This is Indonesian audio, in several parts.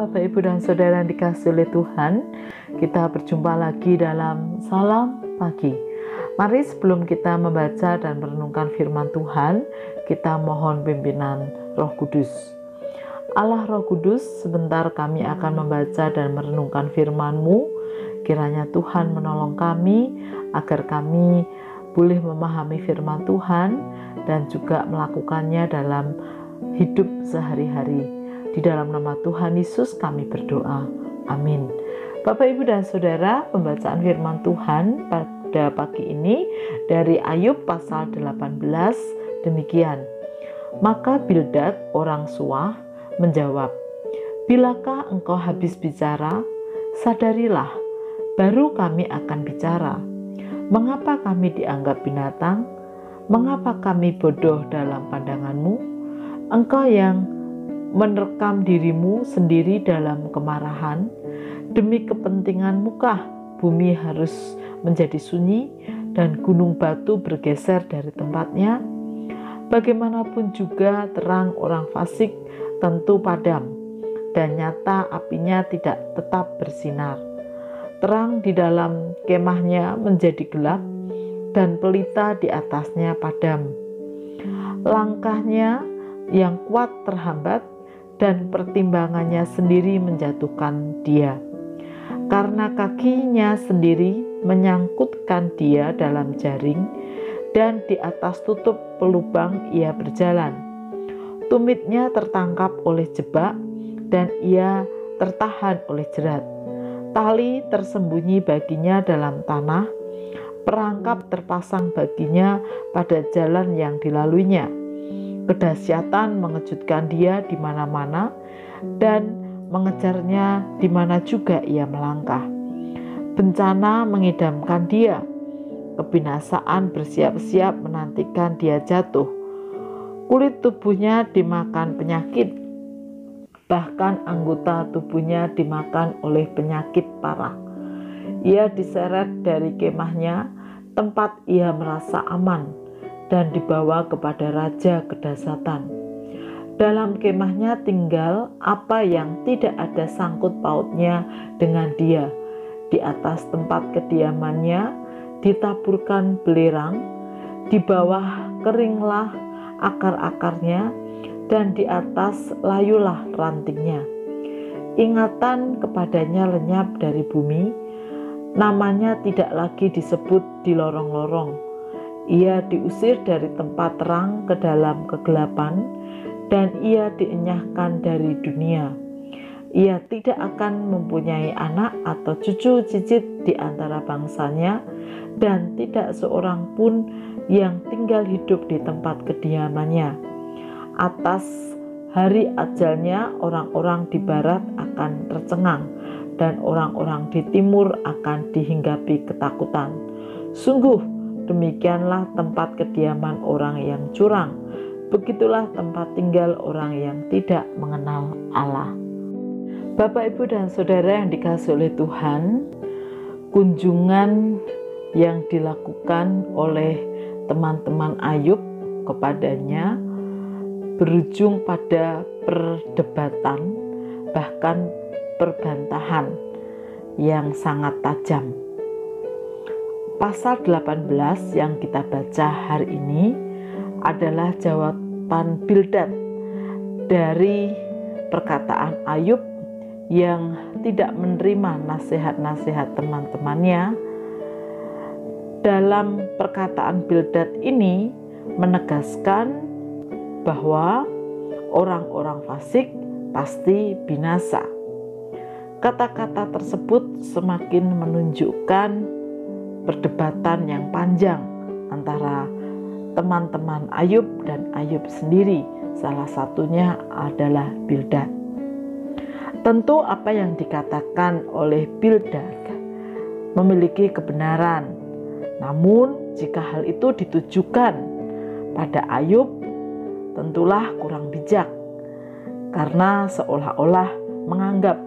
Bapak, Ibu, dan Saudara yang dikasihi oleh Tuhan. Kita berjumpa lagi dalam Salam Pagi. Mari sebelum kita membaca dan merenungkan firman Tuhan, kita mohon pimpinan Roh Kudus. Allah Roh Kudus, sebentar kami akan membaca dan merenungkan firman-Mu. Kiranya Tuhan menolong kami agar kami boleh memahami firman Tuhan dan juga melakukannya dalam hidup sehari-hari. Di dalam nama Tuhan Yesus kami berdoa. Amin. Bapak, Ibu, dan Saudara, pembacaan firman Tuhan pada pagi ini dari Ayub pasal 18 demikian. Maka Bildad orang Suah menjawab, "Bilakah engkau habis bicara? Sadarilah, baru kami akan bicara. Mengapa kami dianggap binatang? Mengapa kami bodoh dalam pandanganmu? Engkau yang menerkam dirimu sendiri dalam kemarahan, demi kepentinganmu kah bumi harus menjadi sunyi dan gunung batu bergeser dari tempatnya? Bagaimanapun juga terang orang fasik tentu padam, dan nyata apinya tidak tetap bersinar. Terang di dalam kemahnya menjadi gelap, dan pelita di atasnya padam. Langkahnya yang kuat terhambat, dan pertimbangannya sendiri menjatuhkan dia. Karena kakinya sendiri menyangkutkan dia dalam jaring, dan di atas tutup pelubang ia berjalan. Tumitnya tertangkap oleh jebak, dan ia tertahan oleh jerat. Tali tersembunyi baginya dalam tanah, perangkap terpasang baginya pada jalan yang dilaluinya. Kedahsyatan mengejutkan dia di mana-mana dan mengejarnya di mana juga ia melangkah. Bencana mengidamkan dia, kebinasaan bersiap-siap menantikan dia jatuh. Kulit tubuhnya dimakan penyakit, bahkan anggota tubuhnya dimakan oleh penyakit parah. Ia diseret dari kemahnya, tempat ia merasa aman, dan dibawa kepada raja kedahsyatan. Dalam kemahnya tinggal apa yang tidak ada sangkut pautnya dengan dia. Di atas tempat kediamannya ditaburkan belerang, di bawah keringlah akar-akarnya, dan di atas layulah rantingnya. Ingatan kepadanya lenyap dari bumi, namanya tidak lagi disebut di lorong-lorong. Ia diusir dari tempat terang ke dalam kegelapan, dan ia dienyahkan dari dunia. Ia tidak akan mempunyai anak atau cucu cicit di antara bangsanya, dan tidak seorang pun yang tinggal hidup di tempat kediamannya. Atas hari ajalnya orang-orang di barat akan tercengang, dan orang-orang di timur akan dihinggapi ketakutan. Sungguh, demikianlah tempat kediaman orang yang curang. Begitulah tempat tinggal orang yang tidak mengenal Allah. Bapak, Ibu, dan Saudara yang dikasihi oleh Tuhan, kunjungan yang dilakukan oleh teman-teman Ayub kepadanya berujung pada perdebatan, bahkan perbantahan yang sangat tajam. Pasal 18 yang kita baca hari ini adalah jawaban Bildad dari perkataan Ayub yang tidak menerima nasihat-nasihat teman-temannya. Dalam perkataan Bildad ini menegaskan bahwa orang-orang fasik pasti binasa. Kata-kata tersebut semakin menunjukkan perdebatan yang panjang antara teman-teman Ayub dan Ayub sendiri. Salah satunya adalah Bildad. Tentu apa yang dikatakan oleh Bildad memiliki kebenaran. Namun jika hal itu ditujukan pada Ayub, tentulah kurang bijak, karena seolah-olah menganggap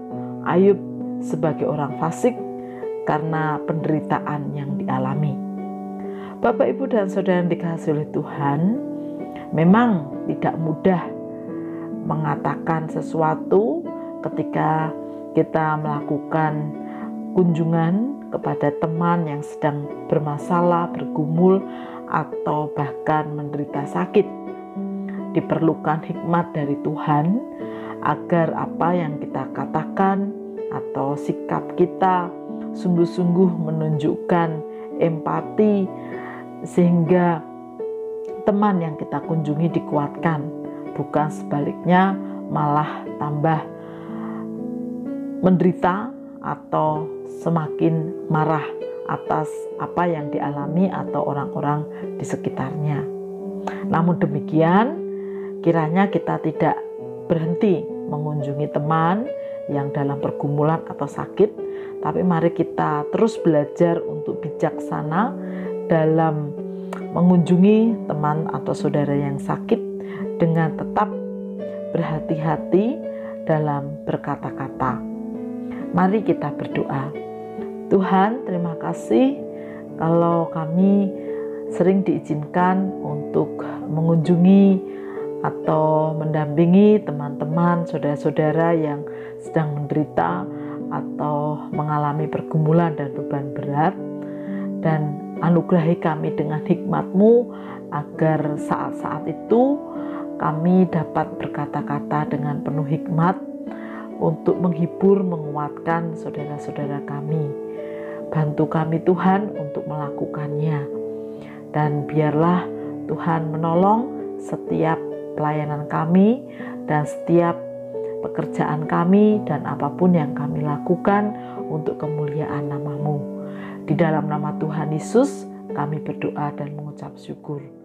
Ayub sebagai orang fasik karena penderitaan yang dialami. Bapak, Ibu, dan Saudara yang dikasihi oleh Tuhan, memang tidak mudah mengatakan sesuatu ketika kita melakukan kunjungan kepada teman yang sedang bermasalah, bergumul, atau bahkan menderita sakit. Diperlukan hikmat dari Tuhan agar apa yang kita katakan atau sikap kita sungguh-sungguh menunjukkan empati, sehingga teman yang kita kunjungi dikuatkan, bukan sebaliknya malah tambah menderita atau semakin marah atas apa yang dialami atau orang-orang di sekitarnya. Namun demikian, kiranya kita tidak berhenti mengunjungi teman yang dalam pergumulan atau sakit, tapi mari kita terus belajar untuk bijaksana dalam mengunjungi teman atau saudara yang sakit dengan tetap berhati-hati dalam berkata-kata. Mari kita berdoa. Tuhan, terima kasih kalau kami sering diizinkan untuk mengunjungi atau mendampingi teman-teman, saudara-saudara yang sedang menderita atau mengalami pergumulan dan beban berat. Dan anugerahi kami dengan hikmat-Mu agar saat-saat itu kami dapat berkata-kata dengan penuh hikmat untuk menghibur, menguatkan saudara-saudara kami. Bantu kami Tuhan untuk melakukannya. Dan biarlah Tuhan menolong setiap pelayanan kami dan setiap pekerjaan kami dan apapun yang kami lakukan untuk kemuliaan nama-Mu. Di dalam nama Tuhan Yesus kami berdoa dan mengucap syukur.